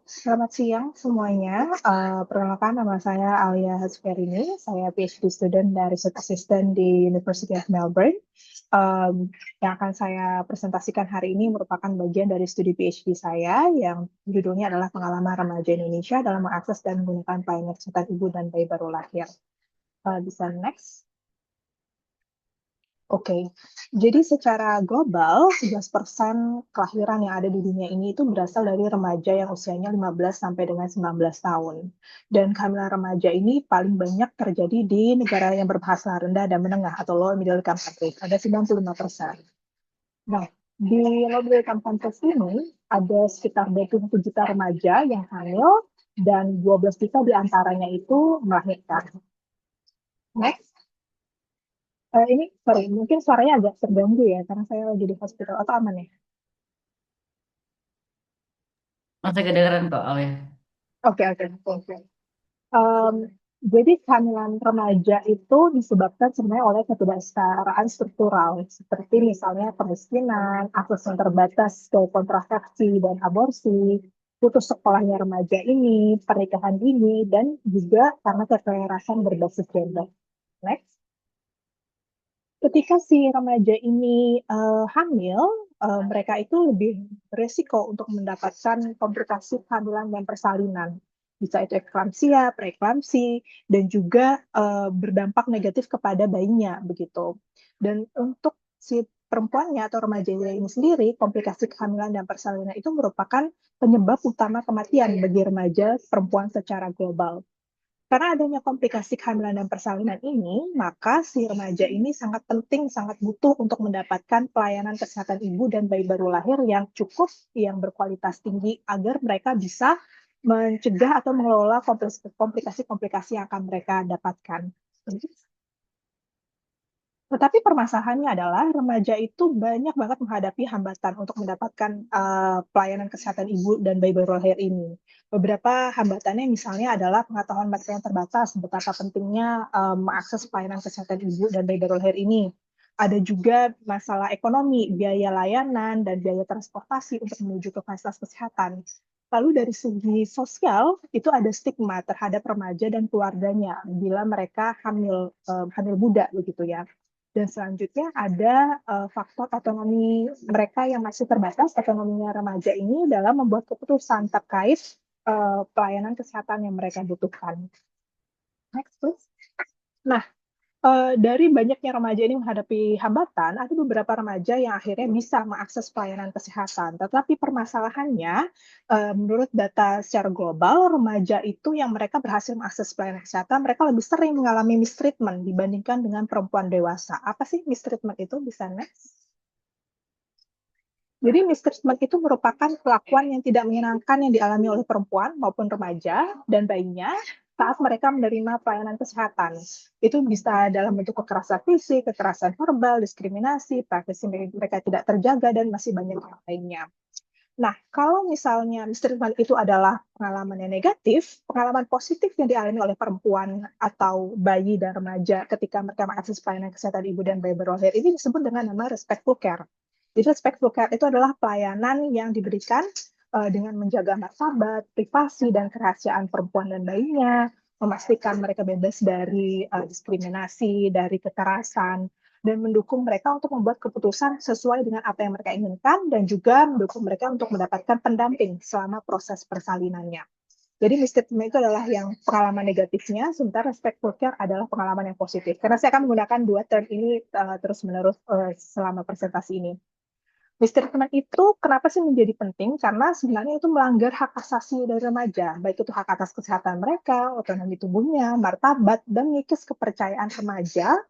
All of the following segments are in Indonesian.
Selamat siang semuanya. Perkenalkan nama saya Alia Hasperini. Saya PhD student dan Research Assistant di University of Melbourne. Yang akan saya presentasikan hari ini merupakan bagian dari studi PhD saya yang judulnya adalah Pengalaman Remaja Indonesia dalam Mengakses dan Menggunakan Pelayanan Kesehatan Ibu dan Bayi Baru Lahir. Bisa next. Oke, jadi secara global, 11% kelahiran yang ada di dunia ini itu berasal dari remaja yang usianya 15 sampai dengan 19 tahun. Dan kehamilan remaja ini paling banyak terjadi di negara yang berpenghasilan rendah dan menengah atau low middle income countries, ada 95%. Nah, di low middle income countries ini ada sekitar 21 juta remaja yang hamil dan 12 juta di antaranya itu melahirkan. Next. Ini, sorry, mungkin suaranya agak terganggu ya, karena saya lagi di hospital, atau aman ya? Masih kedengeran kok, Alia. Oke, oke, oke. Em, jadi kehamilan remaja itu disebabkan sebenarnya oleh ketidaksetaraan struktural, seperti misalnya kemiskinan, akses yang terbatas ke kontrasepsi dan aborsi, putus sekolahnya remaja ini, pernikahan dini, dan juga karena kekerasan berbasis gender. Next. Ketika si remaja ini hamil, mereka itu lebih beresiko untuk mendapatkan komplikasi kehamilan dan persalinan. Bisa itu eklamsia, preeklamsi, dan juga berdampak negatif kepada bayinya begitu. Dan untuk si perempuannya atau remaja ini sendiri, komplikasi kehamilan dan persalinan itu merupakan penyebab utama kematian bagi remaja perempuan secara global. Karena adanya komplikasi kehamilan dan persalinan ini, maka si remaja ini sangat penting, sangat butuh untuk mendapatkan pelayanan kesehatan ibu dan bayi baru lahir yang cukup, yang berkualitas tinggi, agar mereka bisa mencegah atau mengelola komplikasi-komplikasi yang akan mereka dapatkan. Tetapi permasalahannya adalah remaja itu banyak banget menghadapi hambatan untuk mendapatkan pelayanan kesehatan ibu dan bayi baru lahir ini. Beberapa hambatannya misalnya adalah pengetahuan mereka yang terbatas, betapa pentingnya mengakses pelayanan kesehatan ibu dan bayi baru lahir ini. Ada juga masalah ekonomi, biaya layanan, dan biaya transportasi untuk menuju ke fasilitas kesehatan. Lalu dari segi sosial, itu ada stigma terhadap remaja dan keluarganya bila mereka hamil muda begitu ya. Dan selanjutnya ada faktor otonomi mereka yang masih terbatas, otonominya remaja ini dalam membuat keputusan terkait pelayanan kesehatan yang mereka butuhkan. Next, please. Nah, dari banyaknya remaja ini menghadapi hambatan, ada beberapa remaja yang akhirnya bisa mengakses pelayanan kesehatan. Tetapi permasalahannya, menurut data secara global, remaja itu yang mereka berhasil mengakses pelayanan kesehatan, mereka lebih sering mengalami mistreatment dibandingkan dengan perempuan dewasa. Apa sih mistreatment itu? Bisa next? Jadi mistreatment itu merupakan perlakuan yang tidak menyenangkan yang dialami oleh perempuan maupun remaja dan bayinya saat mereka menerima pelayanan kesehatan. Itu bisa dalam bentuk kekerasan fisik, kekerasan verbal, diskriminasi, privasi mereka tidak terjaga, dan masih banyak yang lainnya. Nah, kalau misalnya mistreatment itu adalah pengalaman yang negatif, pengalaman positif yang dialami oleh perempuan atau bayi dan remaja ketika mereka mengakses pelayanan kesehatan ibu dan bayi baru lahir ini disebut dengan nama respectful care. Jadi respectful care itu adalah pelayanan yang diberikan dengan menjaga martabat, privasi, dan kerahasiaan perempuan dan bayinya, memastikan mereka bebas dari diskriminasi, dari kekerasan, dan mendukung mereka untuk membuat keputusan sesuai dengan apa yang mereka inginkan, dan juga mendukung mereka untuk mendapatkan pendamping selama proses persalinannya. Jadi mistreatment itu adalah yang pengalaman negatifnya, sementara respectful care adalah pengalaman yang positif. Karena saya akan menggunakan dua term ini terus-menerus selama presentasi ini. Mistreatment itu kenapa sih menjadi penting? Karena sebenarnya itu melanggar hak asasi dari remaja, baik itu hak atas kesehatan mereka, otonomi tubuhnya, martabat, dan mengikis kepercayaan remaja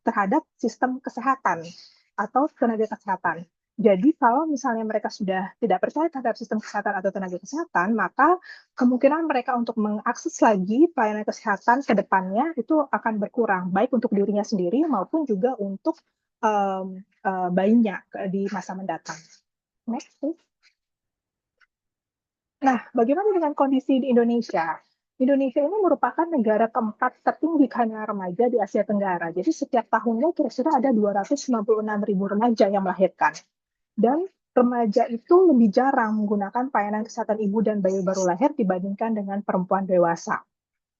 terhadap sistem kesehatan atau tenaga kesehatan. Jadi kalau misalnya mereka sudah tidak percaya terhadap sistem kesehatan atau tenaga kesehatan, maka kemungkinan mereka untuk mengakses lagi pelayanan kesehatan ke depannya itu akan berkurang, baik untuk dirinya sendiri maupun juga untuk bayinya di masa mendatang. Next, please. Nah, bagaimana dengan kondisi di Indonesia? Indonesia ini merupakan negara keempat tertinggi kehamilan remaja di Asia Tenggara. Jadi setiap tahunnya kira-kira ada 296.000 remaja yang melahirkan. Dan remaja itu lebih jarang menggunakan pelayanan kesehatan ibu dan bayi baru lahir dibandingkan dengan perempuan dewasa.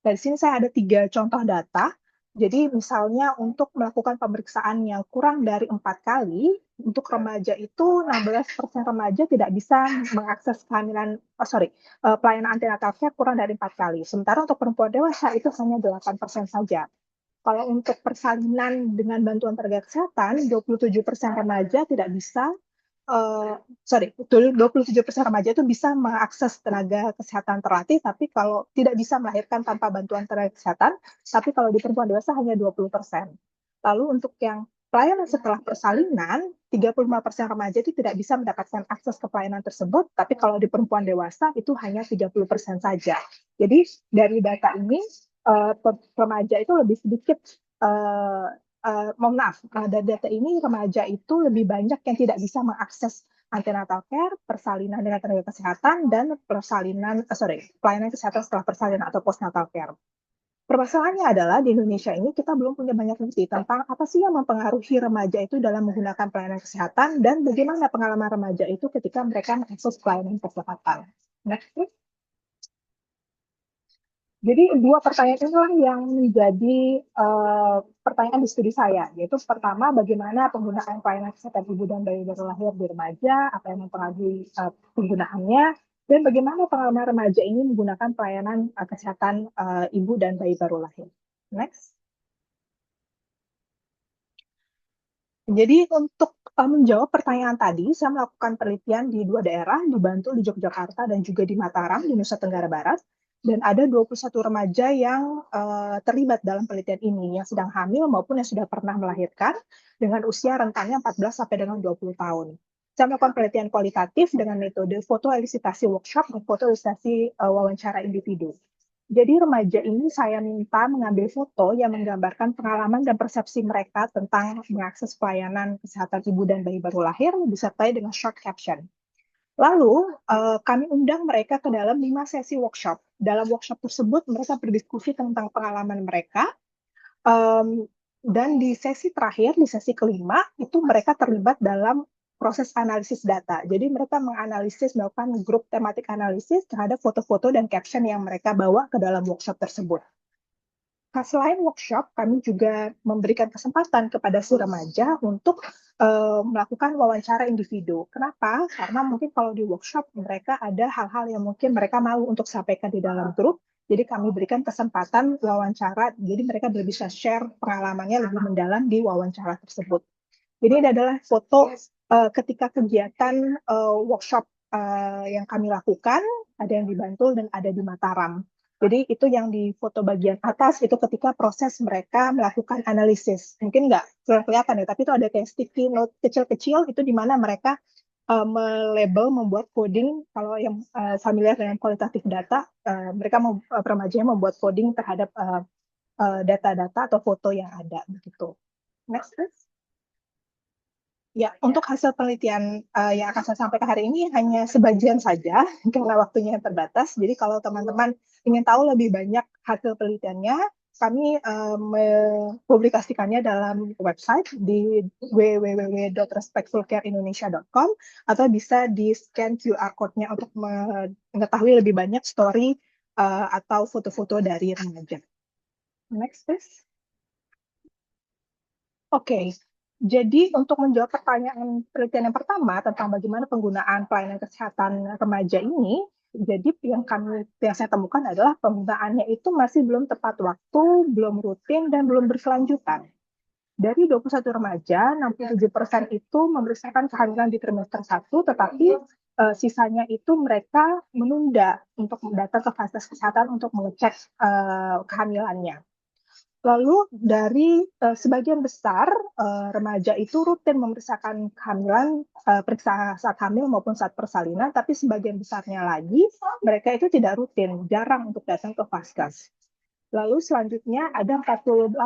Dari sini saya ada 3 contoh data. Jadi misalnya untuk melakukan pemeriksaan yang kurang dari 4 kali, untuk remaja itu 16% remaja tidak bisa mengakses kehamilan, pelayanan antenatal care kurang dari 4 kali. Sementara untuk perempuan dewasa itu hanya 8% saja. Kalau untuk persalinan dengan bantuan tenaga kesehatan, 27% remaja tidak bisa, uh, 27% remaja itu bisa mengakses tenaga kesehatan terlatih, tapi kalau tidak bisa melahirkan tanpa bantuan tenaga kesehatan, tapi kalau di perempuan dewasa hanya 20%. Lalu untuk yang pelayanan setelah persalinan, 35% remaja itu tidak bisa mendapatkan akses ke pelayanan tersebut, tapi kalau di perempuan dewasa itu hanya 30% saja. Jadi dari data ini, remaja itu lebih sedikit, mohon maaf, dari data ini remaja itu lebih banyak yang tidak bisa mengakses antenatal care, persalinan dengan tenaga kesehatan, dan pelayanan kesehatan setelah persalinan atau postnatal care. Permasalahannya adalah di Indonesia ini kita belum punya banyak bukti tentang apa sih yang mempengaruhi remaja itu dalam menggunakan pelayanan kesehatan dan bagaimana pengalaman remaja itu ketika mereka mengakses pelayanan kesehatan. Next, please. Jadi 2 pertanyaan inilah yang menjadi pertanyaan di studi saya, yaitu pertama bagaimana penggunaan pelayanan kesehatan ibu dan bayi baru lahir di remaja, apa yang mempengaruhi penggunaannya, dan bagaimana pengalaman remaja ini menggunakan pelayanan kesehatan ibu dan bayi baru lahir. Next. Jadi untuk menjawab pertanyaan tadi, saya melakukan penelitian di 2 daerah, di Bantul, di Yogyakarta, dan juga di Mataram, di Nusa Tenggara Barat. Dan ada 21 remaja yang terlibat dalam penelitian ini, yang sedang hamil maupun yang sudah pernah melahirkan, dengan usia rentannya 14 sampai dengan 20 tahun. Saya melakukan penelitian kualitatif dengan metode foto elisitasi workshop dan foto elisitasi wawancara individu. Jadi remaja ini saya minta mengambil foto yang menggambarkan pengalaman dan persepsi mereka tentang mengakses pelayanan kesehatan ibu dan bayi baru lahir, disertai dengan short caption. Lalu, kami undang mereka ke dalam 5 sesi workshop. Dalam workshop tersebut, mereka berdiskusi tentang pengalaman mereka, dan di sesi terakhir, di sesi kelima, itu mereka terlibat dalam proses analisis data. Jadi mereka melakukan grup tematik analisis terhadap foto-foto dan caption yang mereka bawa ke dalam workshop tersebut. Selain workshop, kami juga memberikan kesempatan kepada si remaja untuk melakukan wawancara individu. Kenapa? Karena mungkin kalau di workshop mereka ada hal-hal yang mungkin mereka malu untuk sampaikan di dalam grup. Jadi kami berikan kesempatan wawancara, jadi mereka bisa share pengalamannya lebih mendalam di wawancara tersebut. Jadi ini adalah foto ketika kegiatan workshop yang kami lakukan, ada yang di Bantul dan ada di Mataram. Jadi itu yang di foto bagian atas itu ketika proses mereka melakukan analisis. Mungkin nggak kelihatan ya, tapi itu ada kayak sticky note kecil-kecil itu di mana mereka melabel, membuat coding. Kalau yang familiar dengan kualitatif data, mereka remajanya membuat coding terhadap data-data atau foto yang ada begitu. Next, please. Ya, untuk hasil penelitian yang akan saya sampaikan hari ini hanya sebagian saja karena waktunya yang terbatas. Jadi kalau teman-teman ingin tahu lebih banyak hasil penelitiannya, kami mempublikasikannya dalam website di www.respectfulcareindonesia.com atau bisa di scan QR code-nya untuk mengetahui lebih banyak story atau foto-foto dari remaja. Next, please. Oke, jadi untuk menjawab pertanyaan penelitian yang pertama tentang bagaimana penggunaan pelayanan kesehatan remaja ini, jadi yang saya temukan adalah penggunaannya itu masih belum tepat waktu, belum rutin, dan belum berkelanjutan. Dari 21 remaja, 67% itu memeriksakan kehamilan di trimester 1, tetapi sisanya itu mereka menunda untuk datang ke fasilitas kesehatan untuk mengecek kehamilannya. Lalu dari sebagian besar remaja itu rutin memeriksakan kehamilan, periksa saat hamil maupun saat persalinan, tapi sebagian besarnya lagi mereka itu tidak rutin, jarang untuk datang ke Vaskes. Lalu selanjutnya ada 48%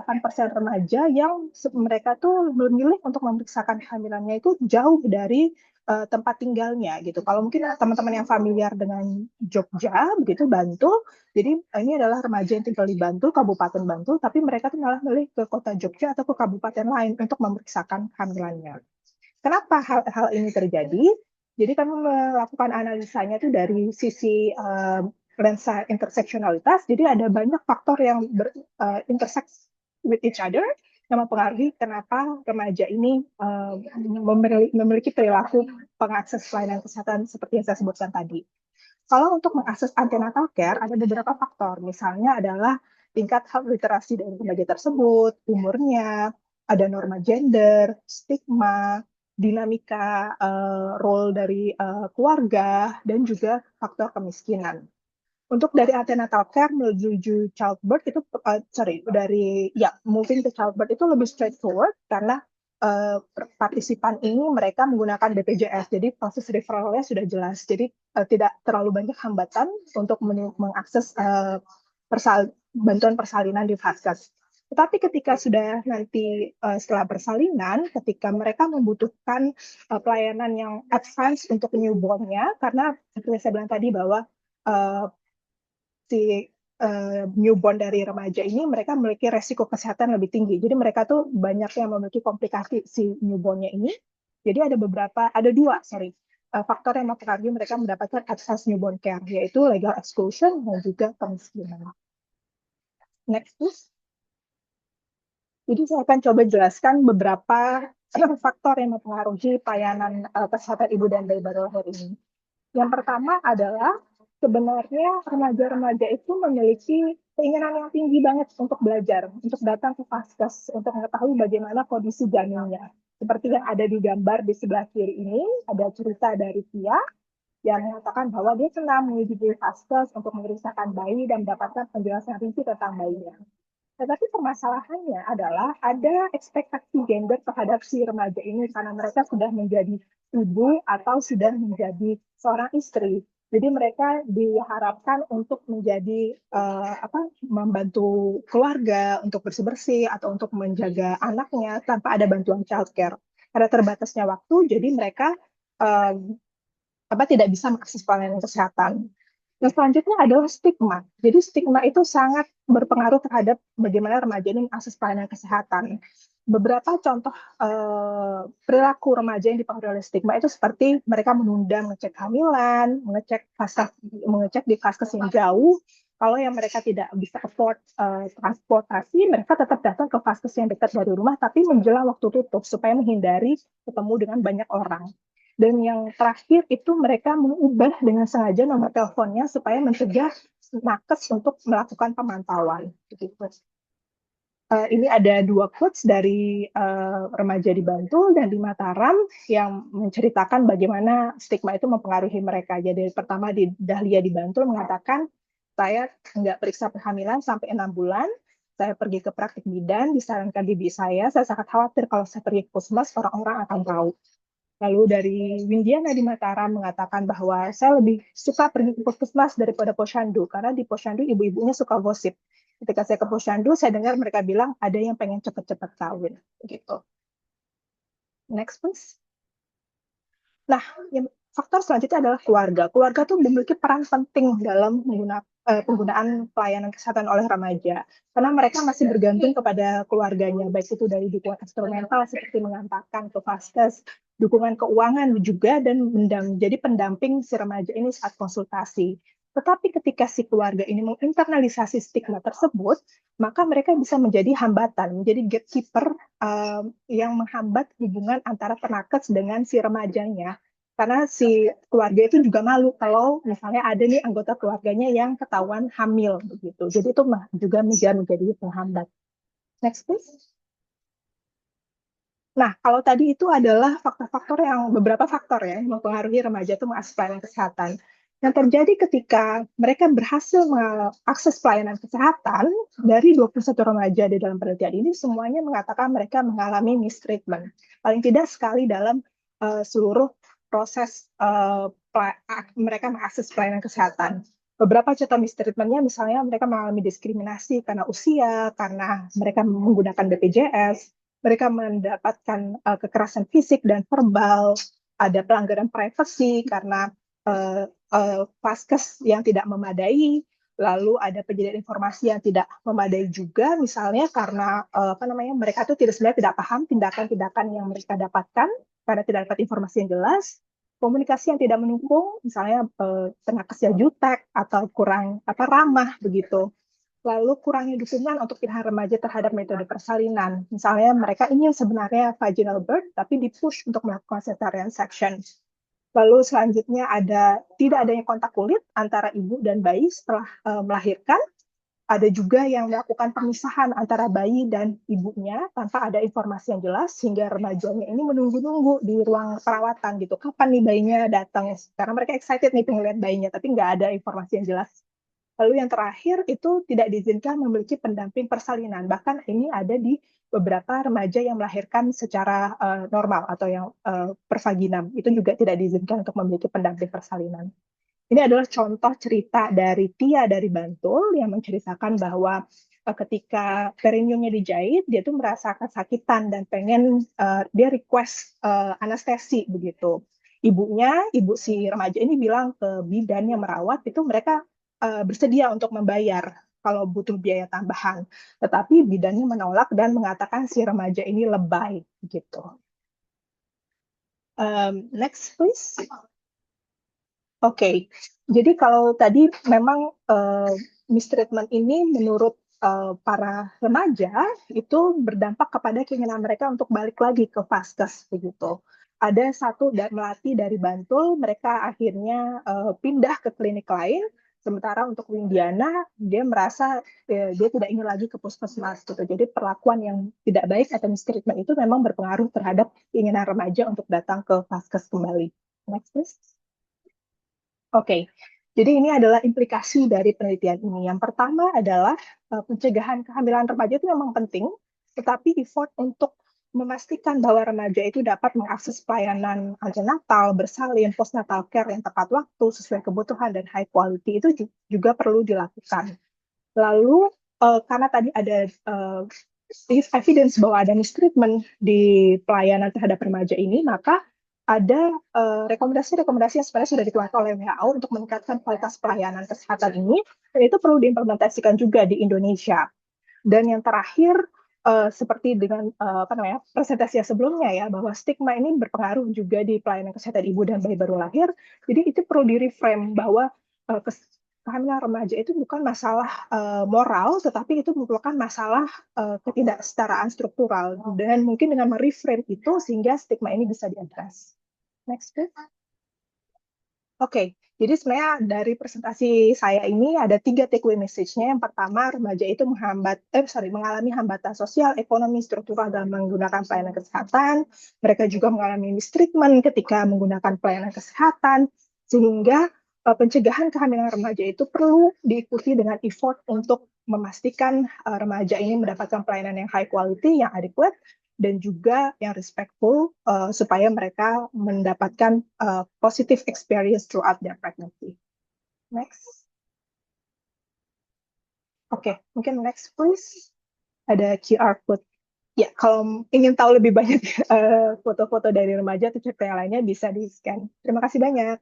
remaja yang mereka tuh memilih untuk memeriksakan kehamilannya itu jauh dari tempat tinggalnya gitu. Kalau mungkin teman-teman yang familiar dengan Jogja, begitu Bantul, jadi ini adalah remaja yang tinggal di Bantul, Kabupaten Bantul, tapi mereka tuh malah milih ke kota Jogja atau ke kabupaten lain untuk memeriksakan kehamilannya. Kenapa hal-hal ini terjadi? Jadi kami melakukan analisanya itu dari sisi lensa interseksionalitas. Jadi ada banyak faktor yang intersect with each other yang mempengaruhi kenapa remaja ini memiliki perilaku pengakses pelayanan kesehatan seperti yang saya sebutkan tadi. Kalau untuk mengakses antenatal care, ada beberapa faktor. Misalnya adalah tingkat health literasi dari remaja tersebut, umurnya, ada norma gender, stigma, dinamika role dari keluarga, dan juga faktor kemiskinan. Untuk dari antenatal care menuju childbirth itu, dari moving to childbirth itu lebih straightforward karena partisipan ini mereka menggunakan BPJS, jadi proses referralnya sudah jelas, jadi tidak terlalu banyak hambatan untuk mengakses bantuan persalinan di Vaskes. Tetapi ketika sudah nanti setelah persalinan, ketika mereka membutuhkan pelayanan yang advance untuk newborn-nya, karena seperti saya bilang tadi bahwa uh, si newborn dari remaja ini mereka memiliki resiko kesehatan lebih tinggi. Jadi mereka tuh banyak yang memiliki komplikasi si newborn-nya ini. Jadi ada dua, faktor yang mempengaruhi mereka mendapatkan akses newborn care, yaitu legal exclusion dan juga kemiskinan. Next, please. Jadi saya akan coba jelaskan beberapa faktor yang mempengaruhi pelayanan kesehatan ibu dan bayi baru lahir ini. Yang pertama adalah sebenarnya remaja-remaja itu memiliki keinginan yang tinggi banget untuk belajar, untuk datang ke Vaskes, untuk mengetahui bagaimana kondisi janinnya. Seperti yang ada di gambar di sebelah kiri ini, ada cerita dari Tia yang mengatakan bahwa dia senang mengunjungi Vaskes untuk memeriksakan bayi dan mendapatkan penjelasan rinci tentang bayinya. Tetapi permasalahannya adalah ada ekspektasi gender terhadap si remaja ini karena mereka sudah menjadi ibu atau sudah menjadi seorang istri. Jadi mereka diharapkan untuk menjadi membantu keluarga untuk bersih-bersih atau untuk menjaga anaknya tanpa ada bantuan childcare. Karena terbatasnya waktu, jadi mereka uh, tidak bisa mengakses pelayanan kesehatan. Yang selanjutnya adalah stigma. Jadi stigma itu sangat berpengaruh terhadap bagaimana remaja ini mengakses pelayanan kesehatan. Beberapa contoh perilaku remaja yang dipengaruhi oleh stigma itu seperti mereka menunda mengecek kehamilan, mengecek di vaskes yang jauh. Kalau yang mereka tidak bisa afford transportasi, mereka tetap datang ke vaskes yang dekat dari rumah, tapi menjelang waktu tutup supaya menghindari ketemu dengan banyak orang. Dan yang terakhir itu mereka mengubah dengan sengaja nomor teleponnya supaya mencegah nakes untuk melakukan pemantauan. Ini ada dua quotes dari remaja di Bantul dan di Mataram yang menceritakan bagaimana stigma itu mempengaruhi mereka. Jadi pertama di Dahlia di Bantul mengatakan, saya nggak periksa kehamilan sampai 6 bulan, saya pergi ke praktik bidan, disarankan bibi saya sangat khawatir kalau saya pergi ke puskesmas, orang-orang akan tahu. Lalu dari Windiana di Mataram mengatakan bahwa saya lebih suka pergi ke puskesmas daripada posyandu, karena di posyandu ibu-ibunya suka gosip. Ketika saya ke posyandu, saya dengar mereka bilang ada yang pengen cepet-cepet kawin. Gitu. Next, please. Nah, faktor selanjutnya adalah keluarga. Keluarga tuh memiliki peran penting dalam penggunaan pelayanan kesehatan oleh remaja. Karena mereka masih bergantung kepada keluarganya, baik itu dari dukungan instrumental seperti mengantarkan ke vaskes, dukungan keuangan juga, dan menjadi pendamping si remaja ini saat konsultasi. Tetapi ketika si keluarga ini menginternalisasi stigma tersebut, maka mereka bisa menjadi hambatan, menjadi gatekeeper yang menghambat hubungan antara penakes dengan si remajanya. Karena si keluarga itu juga malu kalau misalnya ada nih anggota keluarganya yang ketahuan hamil begitu. Jadi itu juga menjadi penghambat. Next please. Nah, kalau tadi itu adalah beberapa faktor ya yang mempengaruhi remaja itu mengakses pelayanan kesehatan. Yang terjadi ketika mereka berhasil mengakses pelayanan kesehatan, dari 21 remaja di dalam penelitian ini semuanya mengatakan mereka mengalami mistreatment. Paling tidak sekali dalam seluruh proses mereka mengakses pelayanan kesehatan. Beberapa contoh mistreatment-nya misalnya mereka mengalami diskriminasi karena usia, karena mereka menggunakan BPJS, mereka mendapatkan kekerasan fisik dan verbal, ada pelanggaran privasi karena vaskes yang tidak memadai, lalu ada penyediaan informasi yang tidak memadai juga, misalnya karena mereka itu sebenarnya tidak paham tindakan-tindakan yang mereka dapatkan karena tidak dapat informasi yang jelas. Komunikasi yang tidak mendukung, misalnya kena kerja jutek atau kurang ramah begitu. Lalu kurangnya dukungan untuk pilihan remaja terhadap metode persalinan. Misalnya mereka ingin sebenarnya vaginal birth, tapi dipush untuk melakukan cesarean section. Lalu selanjutnya tidak adanya kontak kulit antara ibu dan bayi setelah melahirkan. Ada juga yang melakukan pemisahan antara bayi dan ibunya tanpa ada informasi yang jelas, sehingga remajanya ini menunggu-nunggu di ruang perawatan gitu. Kapan nih bayinya datang? Karena mereka excited nih pengen lihat bayinya, tapi nggak ada informasi yang jelas. Lalu yang terakhir itu tidak diizinkan memiliki pendamping persalinan. Bahkan ini ada di beberapa remaja yang melahirkan secara normal atau yang pervaginam. Itu juga tidak diizinkan untuk memiliki pendamping persalinan. Ini adalah contoh cerita dari Tia dari Bantul yang menceritakan bahwa ketika perineumnya dijahit, dia tuh merasa kesakitan dan pengen dia request anestesi begitu. Ibu si remaja ini bilang ke bidan yang merawat itu mereka bersedia untuk membayar kalau butuh biaya tambahan. Tetapi bidannya menolak dan mengatakan si remaja ini lebay gitu. Next please. Oke, jadi kalau tadi memang mistreatment ini menurut para remaja itu berdampak kepada keinginan mereka untuk balik lagi ke vaskes begitu. Ada satu melati dari Bantul, mereka akhirnya pindah ke klinik lain. Sementara untuk Windiana, dia merasa dia tidak ingin lagi ke puskesmas gitu. Jadi perlakuan yang tidak baik atau mistreatment itu memang berpengaruh terhadap keinginan remaja untuk datang ke vaskes kembali. Next, please. Oke, jadi ini adalah implikasi dari penelitian ini. Yang pertama adalah pencegahan kehamilan remaja itu memang penting, tetapi effort untuk memastikan bahwa remaja itu dapat mengakses pelayanan antenatal, bersalin, postnatal care yang tepat waktu, sesuai kebutuhan dan high quality itu juga perlu dilakukan. Lalu karena tadi ada evidence bahwa ada mistreatment di pelayanan terhadap remaja ini, maka ada rekomendasi-rekomendasi yang sebenarnya sudah dikeluarkan oleh WHO untuk meningkatkan kualitas pelayanan kesehatan ini, dan itu perlu diimplementasikan juga di Indonesia. Dan yang terakhir, seperti dengan presentasi yang sebelumnya ya, bahwa stigma ini berpengaruh juga di pelayanan kesehatan ibu dan bayi baru lahir. Jadi itu perlu di-reframe bahwa kehamilan remaja itu bukan masalah moral, tetapi itu merupakan masalah ketidaksetaraan struktural. Dan mungkin dengan mereframe itu sehingga stigma ini bisa diadres. Next, please. Oke, jadi sebenarnya dari presentasi saya ini ada 3 takeaway message-nya. Yang pertama, remaja itu mengalami hambatan sosial, ekonomi, struktural dalam menggunakan pelayanan kesehatan. Mereka juga mengalami mistreatment ketika menggunakan pelayanan kesehatan, sehingga pencegahan kehamilan remaja itu perlu diikuti dengan effort untuk memastikan remaja ini mendapatkan pelayanan yang high quality, yang adequate, dan juga yang respectful supaya mereka mendapatkan positive experience throughout their pregnancy. Next. Oke, mungkin next please. Ada QR code. Ya, kalau ingin tahu lebih banyak foto-foto dari remaja atau cerita yang lainnya bisa di-scan. Terima kasih banyak.